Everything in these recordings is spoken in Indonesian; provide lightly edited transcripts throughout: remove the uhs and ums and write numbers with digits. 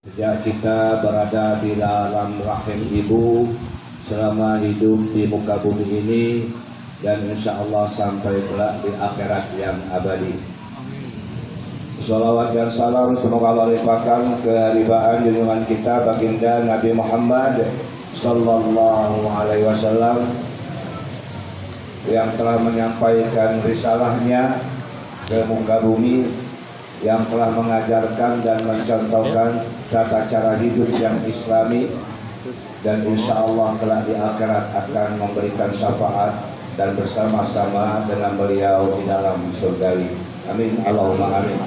Sejak kita berada di dalam rahim ibu selama hidup di muka bumi ini dan insya Allah sampai kelak di akhirat yang abadi. Salawat dan salam semoga Allah limpahkan kehadiran junjungan kita baginda Nabi Muhammad sallallahu alaihi wasallam yang telah menyampaikan risalahnya ke muka bumi, yang telah mengajarkan dan mencontohkan tata cara hidup yang islami, dan insya Allah kelak di akhirat akan memberikan syafaat dan bersama-sama dengan beliau di dalam surgawi. Amin Allahumma amin.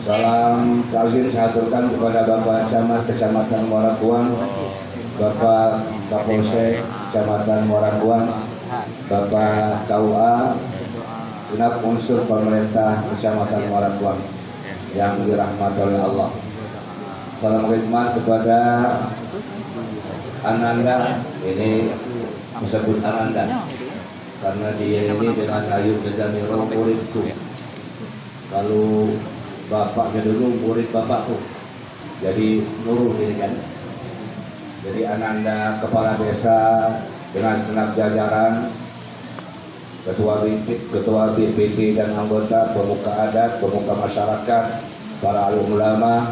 Salam takzim saya aturkan kepada Bapak Camat Kecamatan Muara Kuang, Bapak Kapolsek Kecamatan Muara Kuang, Bapak KUA, segenap unsur pemerintah Kecamatan Muara Kuang yang dirahmati oleh Allah. Salam khidmat kepada Ananda, ini disebut Ananda karena dia ini dengan Ayu Kezamiro muridku. Kalau bapaknya dulu murid bapakku, jadi Nurul ini kan. Jadi Ananda kepala desa dengan segenap jajaran, ketua BPT dan anggota, pemuka adat, pemuka masyarakat, para alim ulama,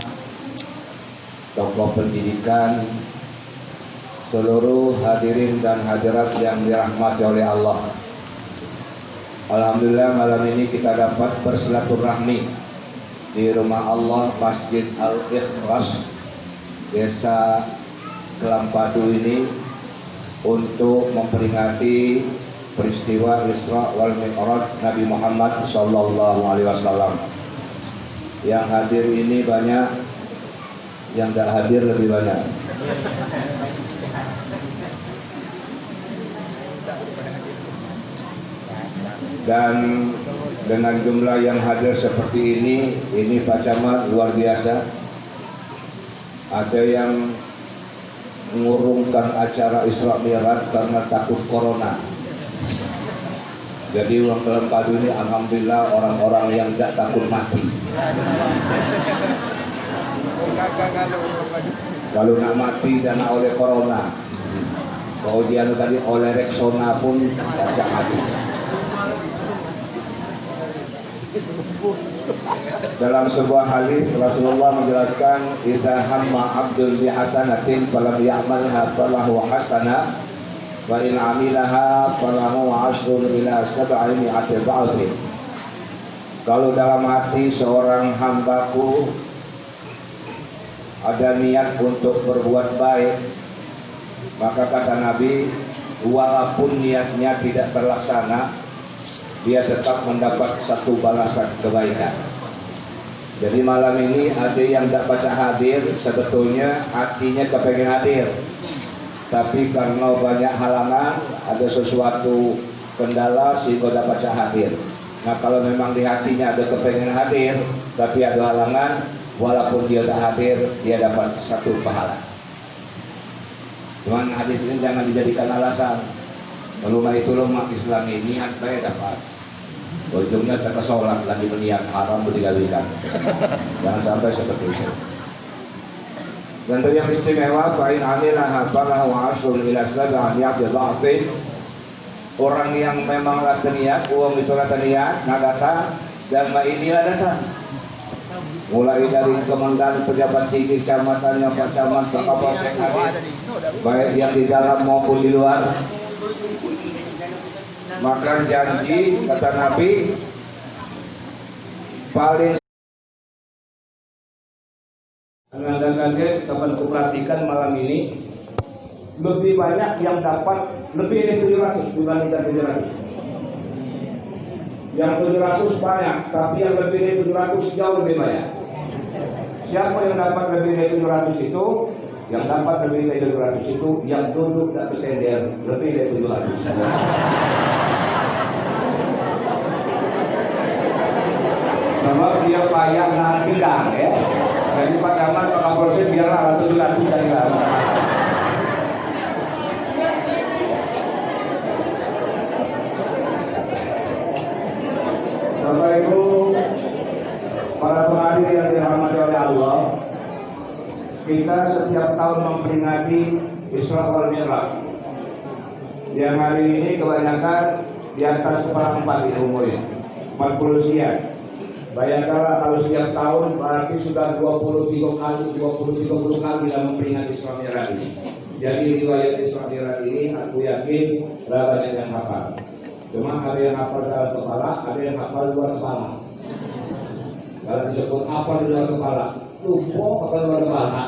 tokoh pendidikan, seluruh hadirin dan hadirat yang dirahmati oleh Allah. Alhamdulillah malam ini kita dapat bersilaturahmi di rumah Allah Masjid Al-Ikhlas Desa Kelampadu ini untuk memperingati peristiwa Isra wal Mi'raj Nabi Muhammad sallallahu alaihi wasallam. Yang hadir ini banyak, yang tidak hadir lebih banyak. Dan dengan jumlah yang hadir seperti ini Pak Camat luar biasa. Ada yang mengurungkan acara Isra Mi'raj karena takut corona. Jadi uang Kelampadu ini alhamdulillah orang-orang yang tidak takut mati. Kalau nak mati dan oleh corona, ujian tadi oleh Rexona pun tidak mati. Dalam sebuah hadis Rasulullah menjelaskan, idza hamma abdun bi hasanatin falam ya'malha falahu hasanah wa in 'amilaha falahu 'ashrun ila 700 dha'fin. Kalau dalam hati seorang hambaku ada niat untuk berbuat baik, maka kata Nabi, walaupun niatnya tidak terlaksana, dia tetap mendapat satu balasan kebaikan. Jadi malam ini ada yang tidak baca hadir, sebetulnya hatinya kepengen hadir, tapi karena banyak halangan, ada sesuatu kendala sehingga tidak baca hadir. Nah kalau memang di hatinya ada kepengen hadir, tapi ada halangan, walaupun dia tidak hadir, dia dapat satu pahala. Cuman hadis ini jangan dijadikan alasan. Kalau itu umat Islam ini niat baik dapat. Ujungnya terkesolat lagi meniat haram berdigalikan. Jangan sampai seperti itu. Dan yang istimewa, fa'in amilah falahu 'ashrun ila 700 dha'fin. Orang yang memang lata niat, uang itu lata niat, nah datang, dan inilah datang. Mulai dari komandan pejabat tinggi kecamatannya, Pak Camat, Pak Kapolsek, baik yang di dalam maupun di luar. Maka janji kata Nabi paling mengandalkan guys, kapan ku perhatikan malam ini lebih banyak yang dapat lebih dari 700 dibandingkan 700. Yang 700 banyak, tapi yang lebih dari 700 jauh lebih banyak. Siapa yang dapat lebih dari 700 itu? Yang dapat lebih dari 700 itu yang duduk tak bersender lebih dari 700. Sebab dia payah nahan pinggang ya. Jadi Pak Camat, Pak Kapolsek biarlah 700 dari lalu. Bapak Ibu, para penghadirin yang dirahmati oleh Allah, kita setiap tahun memperingati Isra wal Mi'raj. Yang hari ini kebanyakan di atas seperempat di umurnya, 40 sekian. Bayangkanlah kalau setiap tahun berarti sudah 20-30 kali dalam memperingati Isra Mi'raj ini. Jadi riwayat Isra Mi'raj ini aku yakin banyak yang hafal. Cuma ada yang hafal dalam kepala, ada yang hafal luar kepala. Kalau disebut hafal di luar kepala, lupa hafal luar kepala.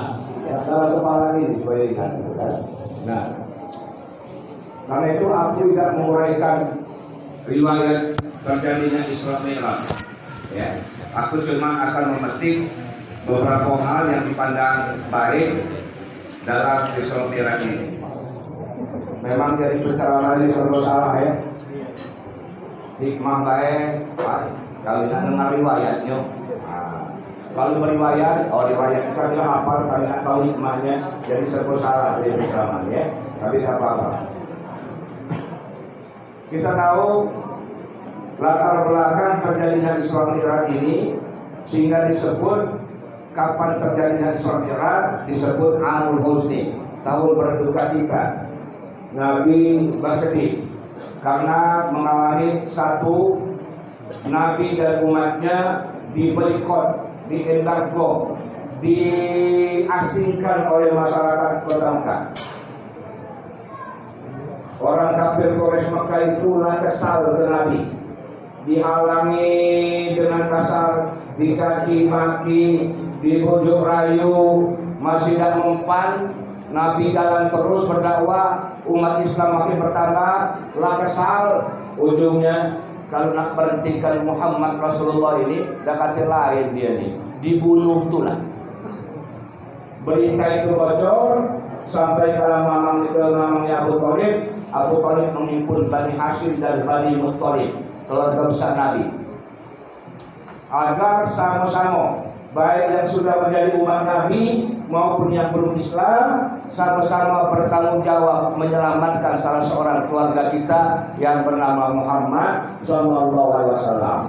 Ya, dalam kepala ini supaya ingat. Nah, karena itu aku tidak menguraikan riwayat terjadinya Isra Mi'raj. Ya, aku cuma akan memetik beberapa hal yang dipandang baik dalam Isra Mi'raj ini. Memang jadi bicara lagi serba salah ya. Hikmah baik, kalau tidak dengar riwayatnya. Kalau beriwayat, riwayat itu adalah hafal, kalau tidak tahu hikmahnya, jadi serba salah dari bersama ya. Tapi tidak apa-apa. Kita tahu latar belakang terjadinya Isra Mi'raj ini, sehingga disebut kapan terjadinya Isra Mi'raj disebut Amul Huzni, tahun berduka cita. Nabi bersedih karena mengalami satu, Nabi dan umatnya diboikot, diembargo, diasingkan oleh masyarakat Kota Mekah. Orang kafir Quraisy Mekah itu kesal ke Nabi, dihalangi dengan kasar, dicaci maki, dibujuk rayu, masih tidak mempan. Nabi jalan terus berdakwah, umat Islam makin bertambah, kesal. Ujungnya kalau nak berhentikan Muhammad Rasulullah ini, dakati lain dia nih, dibunuh tulah. Berita itu bocor sampai ke mamangnya Abu Thalib. Abu Thalib menghimpun Bani Hashim dan Bani Muttalib, keluarga besar Nabi, agar sama-sama, baik yang sudah menjadi umat Nabi maupun yang belum Islam, sama-sama bertanggung jawab menyelamatkan salah seorang keluarga kita yang bernama Muhammad Sallallahu Alaihi Wasallam.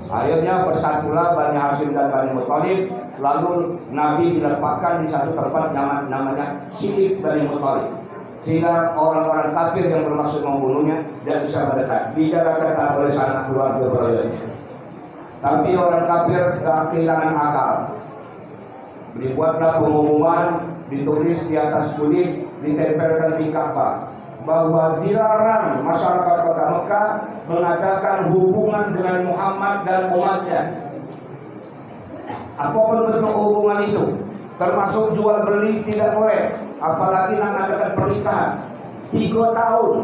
Akhirnya bersatulah Bani Hashim dan Bani Muttalib. Lalu Nabi diletakkan di satu tempat namanya Sidik Bani Muttalib, sehingga orang-orang kafir yang bermaksud membunuhnya tidak bisa mendekat, dijaga-jaga oleh sanak keluarga keluarganya. Tapi orang kafir kehilangan akal. Dibuatlah pengumuman, ditulis di atas kulit, ditempelkan di Ka'bah, bahwa dilarang masyarakat Kota Mekah mengadakan hubungan dengan Muhammad dan umatnya. Apapun bentuk hubungan itu, termasuk jual beli tidak boleh, apalagi mengadakan pernikahan. 3 tahun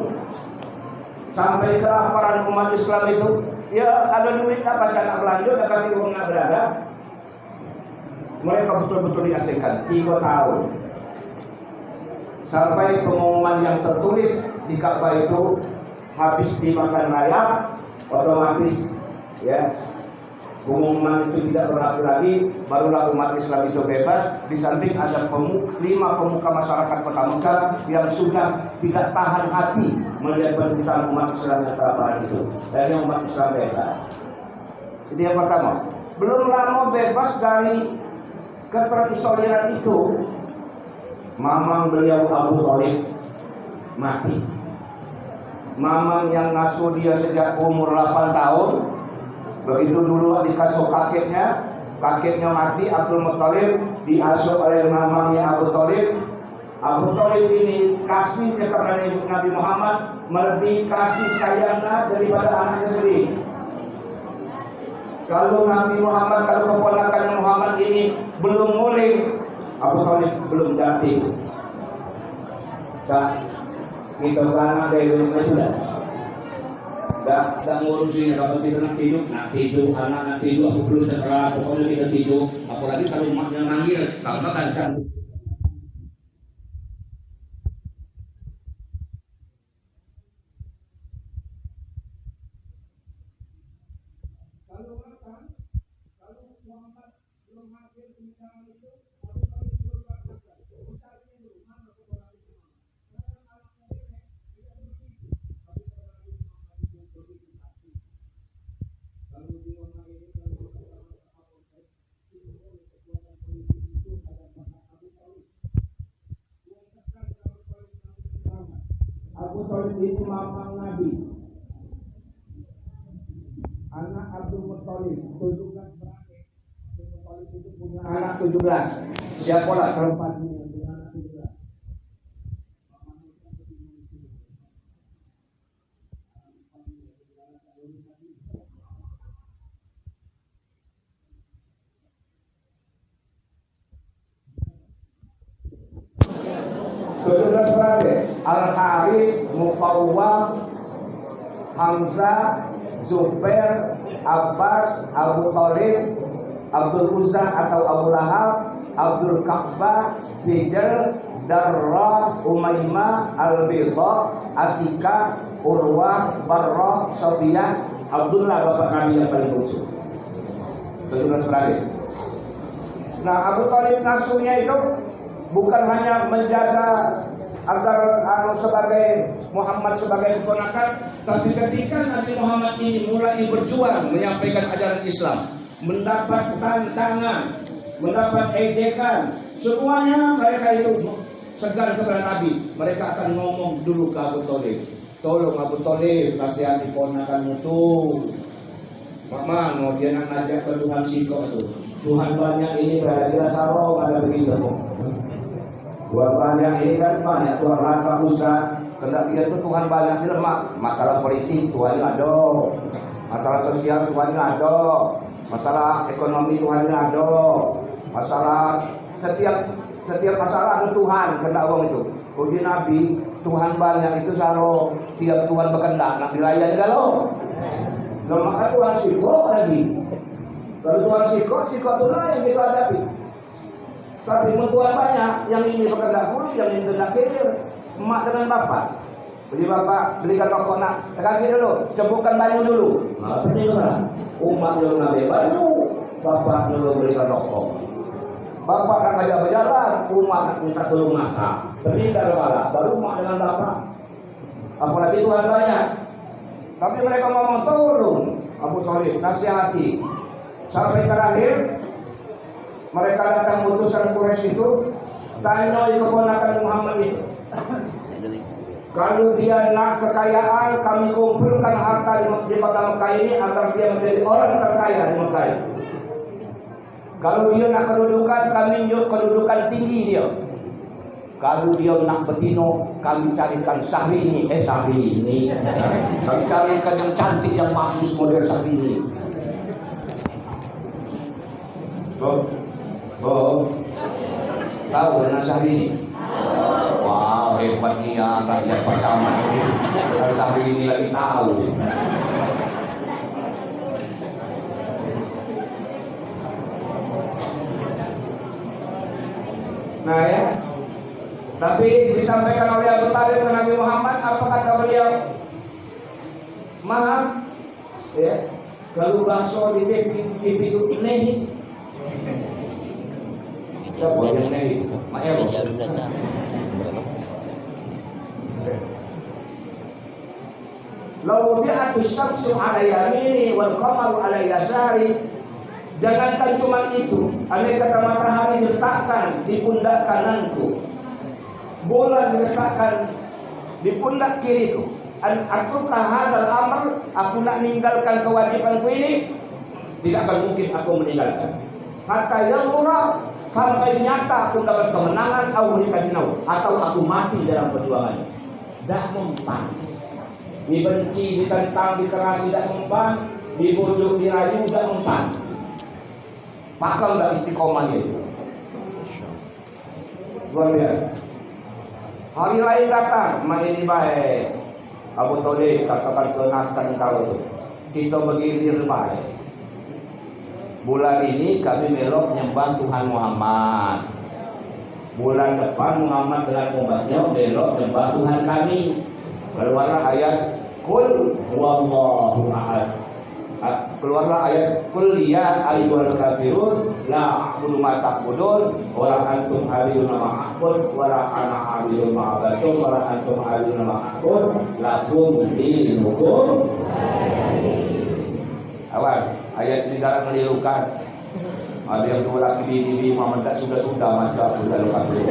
sampai kelaparan umat Islam itu, ya ada duit apa cara belanja, ada uang nggak berada. Mereka betul-betul diasingkan 3 tahun. Sampai pengumuman yang tertulis di Ka'bah itu habis dimakan rayap, otomatis ya pengumuman itu tidak berlaku lagi. Barulah umat Islam itu bebas. Di samping ada 5 pemuka masyarakat Kota Mekah yang sudah tidak tahan hati melihat penderitaan umat Islam yang kelaparan itu. Dan yang umat Islam bebas. Ini yang pertama. Belum lama bebas dari keterisoliran itu, mamang beliau Abu Thalib mati. Mamang yang ngasuh dia sejak umur 8 tahun. Begitu dulu dikasuh kakeknya mati, Abdul Muttalib diasuh oleh mamangnya Abu Thalib. Abu Thalib ini kasih kepada Nabi Muhammad melebihi kasih sayangnya daripada anaknya sendiri. Kalau Nabi Muhammad, kalau keponakan Muhammad ini belum mulai, Abu Thalib belum jadi. Kita karena dari rumah itu dah ngurusin kalau kita nak tidur, anak tidur, aku belum terserah, pokoknya kita tidur. Apalagi kalau emaknya manggil, kalau kan cantik. Abu Thalib itu mamang Nabi. Anak Abdul Muthalib 17 beradik. Abdul Muthalib itu punya anak 17. Siapalah keempat ini yang punya anak 17? Al-Haris, Muqawwam, Hamzah, Zubair, Abbas, Abu Thalib, Abdul Uzza atau Abu Lahab, Abdul Ka'bah, Hijr, Darrah, Umaymah, Al-Bidha, Atika, Urwah, Barrah, Sofiyah, Abdullah bapak Nabi yang paling khusus. 17 beradik. Nah, Abu Thalib nasuhnya itu bukan hanya menjaga agar sebagai Muhammad sebagai keponakan, tapi ketika Nabi Muhammad ini mulai berjuang menyampaikan ajaran Islam, mendapat tantangan, mendapat ejekan, semuanya mereka itu segan kepada Nabi. Mereka akan ngomong dulu ke Abu Thalib, tolong Abu Thalib nasihati ponakanmu tuh. Mama, mau dia nak ngajak ke Tuhan Siko tuh. Tuhan banyak ini berada di Sarong ada begitu. Tuhan banyak ini kan banyak Tuhan Raka Musa. Kendak dia tuh Tuhan banyak di lemak. Masalah politik Tuhan ada, masalah sosial Tuhan ada, masalah ekonomi Tuhan ada, masalah setiap masalah ada Tuhan kendak orang itu. Uji Nabi Tuhan banyak itu Sarong. Tiap Tuhan berkendak nak dilayani kalau. Nah, maka Tuhan Siko lagi. Kalau Tuhan Siko itulah yang kita hadapi. Tapi Tuhan banyak, yang ini berkendak dulu, yang ini berkendak kiri. Emak dengan bapak. Beli bapak, belikan rokok nak. Kaki dulu, cebukkan banyu dulu. Nah, ini lah. Umat dulu ngambil banyu, bapak dulu belikan rokok. Bapak nak ngajak berjalan, umat nak minta tolong masak. Berikan kepala, baru umat dengan bapak. Apalagi Tuhan banyak. Tapi mereka ngomong tolong Abu Thalib, nasihati. Sampai terakhir mereka datang utusan Quraisy itu tanya keponakan Muhammad itu. Kalau dia nak kekayaan, kami kumpulkan harta di kota Mekah ini agar dia menjadi orang terkaya di Mekah. Kalau dia nak kedudukan, kami tunjuk kedudukan tinggi dia. Kalau dia nak betino, kami carikan Syahrini. Kami carikan yang cantik, yang bagus, model Syahrini. Tahu dengan Syahrini? Wow, hebatnya rakyat Pasaman ini. Kalau Syahrini lagi tahu. Nah ya. Tapi disampaikan oleh Abu Thalib ke Nabi Muhammad, apa kata beliau? Maaf, ya, kalau bakso di TV itu nehi. Siapa yang nehi? Maeros. Lau bi'atu syamsu ala yamini wal qamaru ala yasari. Jangankan cuma itu, andai kata matahari diletakkan di pundak kananku, bulan diletakkan di pundak kiriku, aku hadzal amr, aku nak meninggalkan kewajibanku ini, tidak akan mungkin aku meninggalkan. Hatta yamura, sampai nyata aku dapat kemenangan atau aku mati dalam perjuangan. Dah mempan. Dibenci, ditentang, dikerasi, tidak mempan. Dibujuk, dirayu, tidak mempan. Maka enggak istiqomah itu. Luar biasa. Hari lain datang, ini baik. Abu Thalib katakan kenakan kau. Kita bergilir baik. Bulan ini kami melok nyembah Tuhan Muhammad. Bulan depan Muhammad dengan umatnya melok nyembah Tuhan kami. Keluarlah ayat Qul huwallahu ahad. Keluarlah ayat Qul ya ayyuhal kafirun la a'budu ma ta'budun wa la antum 'abiduna ma a'bud wa la ana 'abidun ma a'budun wa la antum 'abiduna ma a'bud lakum dinukum. Awas, ayat ini jangan menirukan. Ada yang dua laki bini mama tak sudah macam sudah lepas tu.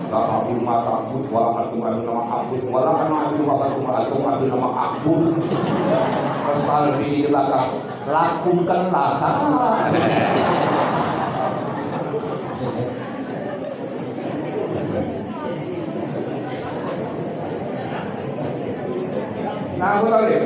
Tak aku takut, walau aku nama aku, walau aku nama aku. Kesal bini di belakang, lakukanlah. Nah, aku tahu deh.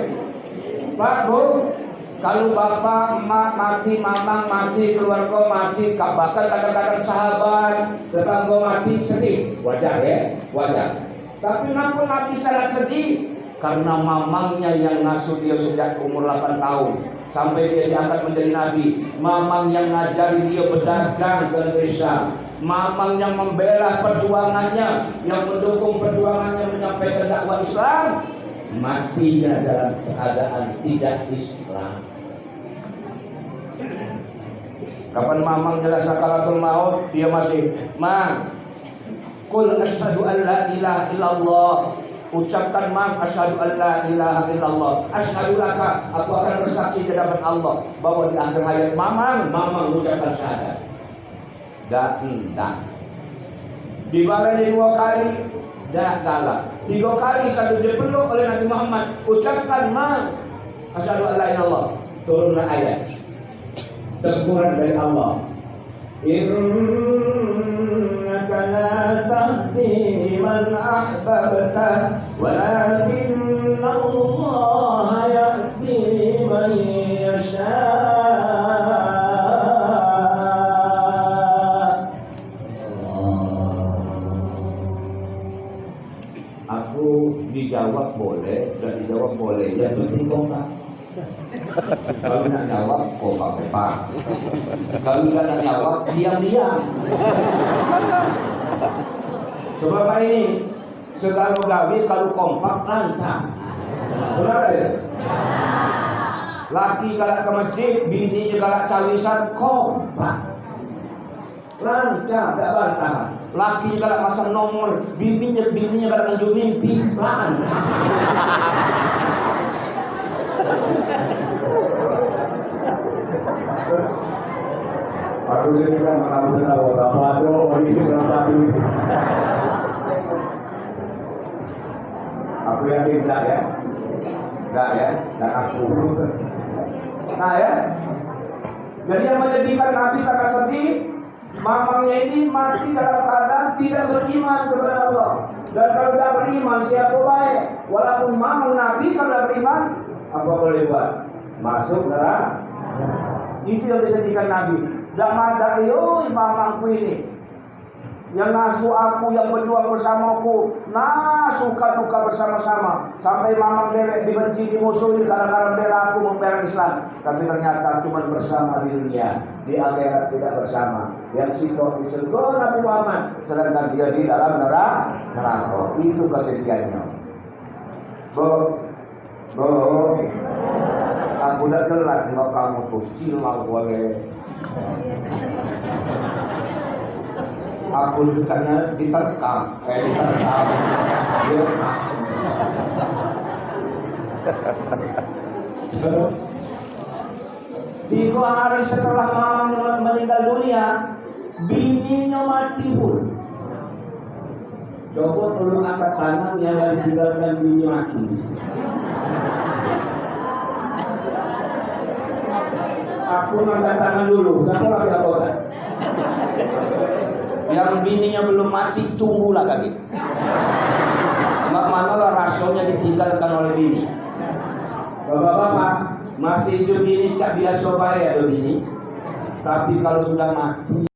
Pak, Bu, kalau bapak, emak mati, mamang mati, keluarga mati, bahkan kadang-kadang sahabat, tetangga mati, sedih. Wajar ya, wajar. Tapi kenapa mati sangat sedih? Karena mamangnya yang ngasuh dia sejak umur 8 tahun sampai dia diangkat menjadi nabi. Mamang yang ngajari dia berdagang dan berislam. Mamang yang membela perjuangannya, yang mendukung perjuangannya menyampaikan dakwah Islam. Matinya dalam keadaan tidak Islam. Kapan mamang jelas sakaratul maut, dia masih Mang, qul asyhadu an la ilaha illallah. Ucapkan Mang, asyhadu an la ilaha illallah. Asyhadu laka, aku akan bersaksi di hadapan Allah bahwa di akhir hayat mamang ucapkan syahadat. Enggak. Dibalani 2 kali, dah galak. 3 kali satu dipeluk oleh Nabi Muhammad. Ucapkan Mang, asyhadu an la ilaha illallah. Turunlah ayat. Teguran dari Allah. Innaka la tahdi man ahbabta walakinna Allah yahdi man yasha. Aku dijawab boleh dan dijawab boleh. Yang penting kompak. Kalau nak jawab, kompak. Kalau nak jawab, diam-diam. Coba Pak ini, segala gawe kalau kompak lancar. Benar ya? Laki galak ke masjid, bininya galak cawisan, kompak. Lancar, tak bantah. Laki galak masang nomor, bininya galak lanjut mimpi, lancar. Aku jadi kan malam berapa ini berapa duit. Aku yakin enggak ya? Dan aku. Nah ya. Jadi yang menjadikan Nabi sangat sedih, mamangnya ini mati dalam keadaan tidak beriman kepada Allah. Dan kalau tidak beriman siapa baik? Walaupun mamang Nabi kalau tidak beriman, apa boleh buat? Masuk neraka. Itu yang disediakan Nabi. Dan ada mamangku ini yang ngasuh aku, yang berjuang bersamaku, suka duka bersama-sama. Sampai mamang delek dibenci, dimusuhi karena bela aku membela Islam. Tapi ternyata cuma bersama di dunia, di akhirat tidak bersama. Yang situ di surga Nabi Muhammad, sedangkan dia di dalam neraka. Itu kesedihannya. Aku udah jelas nggak kamu tuh silau boleh. Aku dukanya diterkam. Di 2 hari setelah mamang meninggal dunia, bininya mati pun. Coba tolong angkat tangan yang ditinggalkan bini mati. Aku angkat tangan dulu. Siapa lagi apa? Yang bininya belum mati, tunggulah kaki. Manalah rasionya ditinggalkan oleh bini. Bapak-bapak, masih hidup bini tak biasa baik ya bini. Tapi kalau sudah mati